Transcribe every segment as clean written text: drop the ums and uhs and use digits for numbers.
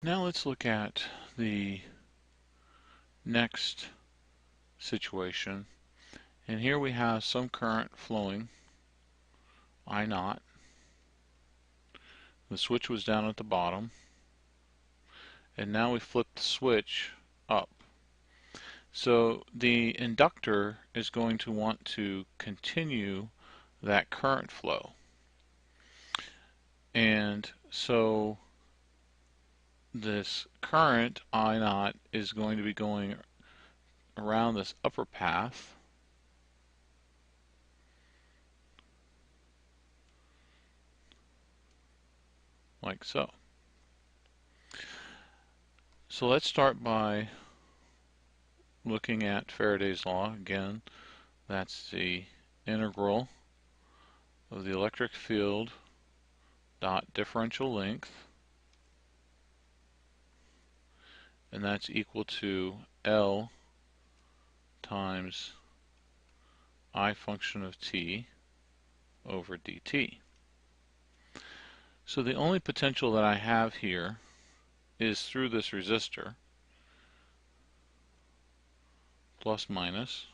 Now let's look at the next situation. And here we have some current flowing, I naught. The switch was down at the bottom. And now we flip the switch up. So the inductor is going to want to continue that current flow. And so this current I naught is going to be going around this upper path, like so. So let's start by looking at Faraday's law. Again, that's the integral of the electric field dot differential length, and that's equal to L times I function of t over dt. So the only potential that I have here is through this resistor, plus minus,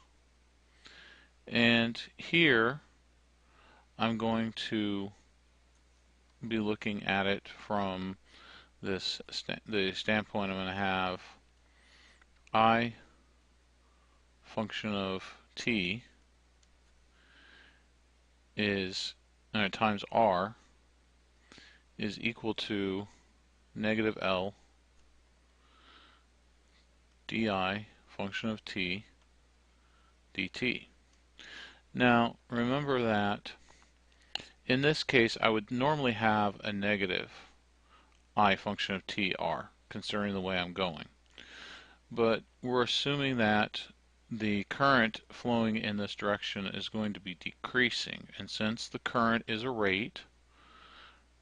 and here I'm going to be looking at it from this the standpoint I'm going to have I function of t is times r is equal to negative L di function of t dt. Now remember that in this case I would normally have a negative I function of t r, considering the way I'm going. But we're assuming that the current flowing in this direction is going to be decreasing, and since the current is a rate,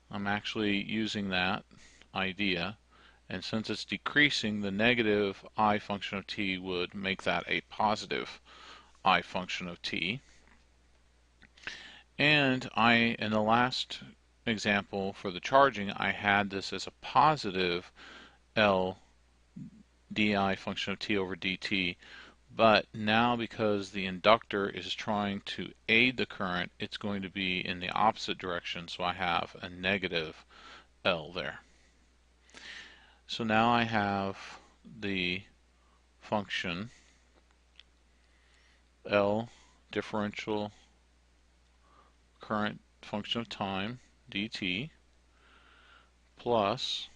I'm actually using that idea, and since it's decreasing, the negative I function of t would make that a positive I function of t. And in the last example for the charging, I had this as a positive L di function of t over dt, but now because the inductor is trying to aid the current, it's going to be in the opposite direction, so I have a negative L there. So now I have the function L differential current function of time dt plus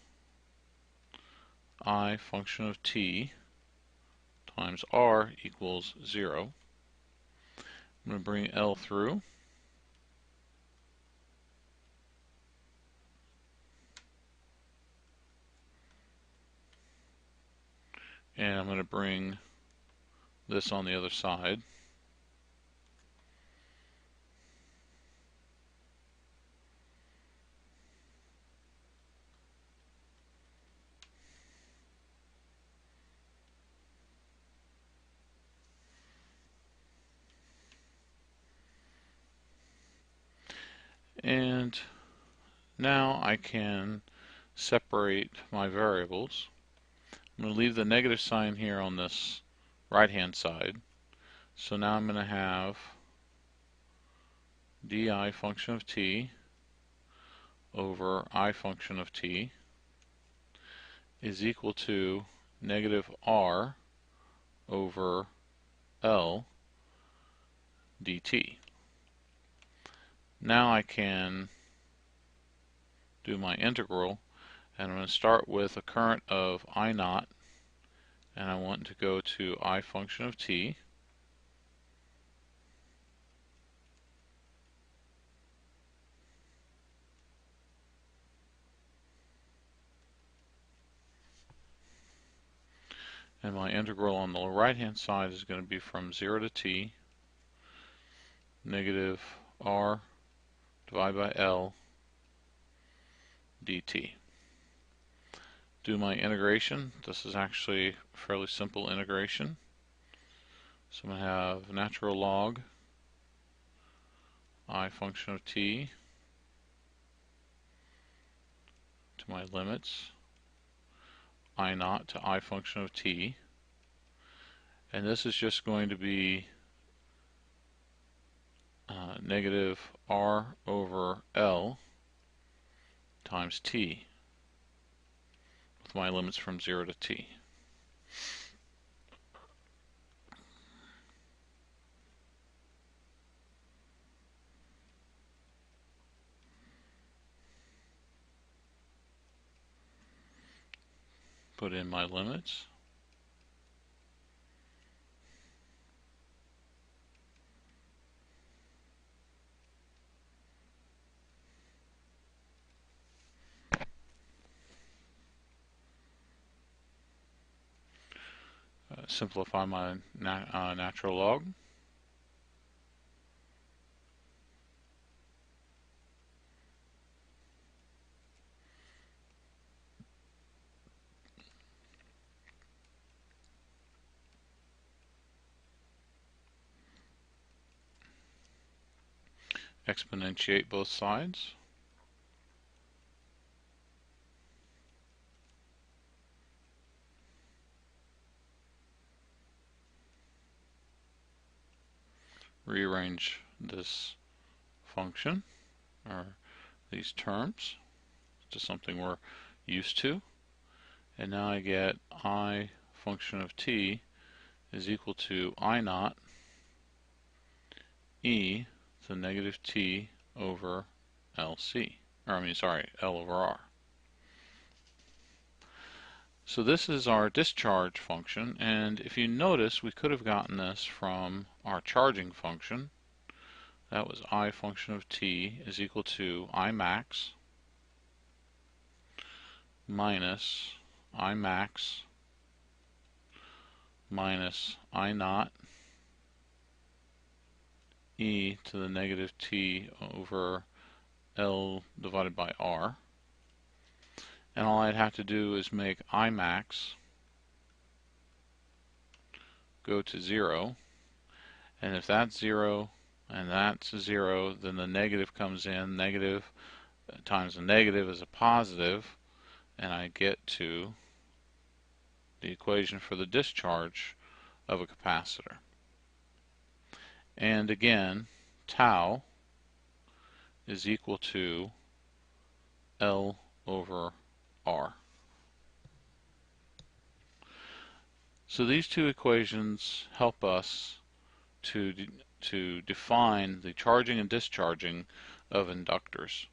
I function of t times r equals 0. I'm going to bring L through. And I'm going to bring this on the other side. And now I can separate my variables. I'm going to leave the negative sign here on this right-hand side. So now I'm going to have di function of t over I function of t is equal to negative r over L dt. Now I can do my integral, and I'm going to start with a current of I naught, and I want to go to I function of t. And my integral on the right-hand side is going to be from 0 to t, negative r divided by L dt. Do my integration. This is actually a fairly simple integration. So I'm going to have natural log I function of t to my limits I naught to I function of t, and this is just going to be negative R over L times t, with my limits from 0 to t. Put in my limits. Simplify my natural log. Exponentiate both sides. Rearrange this function, or these terms, to something we're used to. And now I get I function of t is equal to I naught e to the negative t over LC. Or L over R. So this is our discharge function, and if you notice, we could have gotten this from our charging function. That was I function of t is equal to I max minus I max minus I naught e to the negative t over L divided by R. And all I'd have to do is make I max go to 0, and if that's 0 and that's 0, then the negative comes in. Negative times a negative is a positive, and I get to the equation for the discharge of a capacitor. And again, tau is equal to L over R. So these two equations help us to define the charging and discharging of inductors.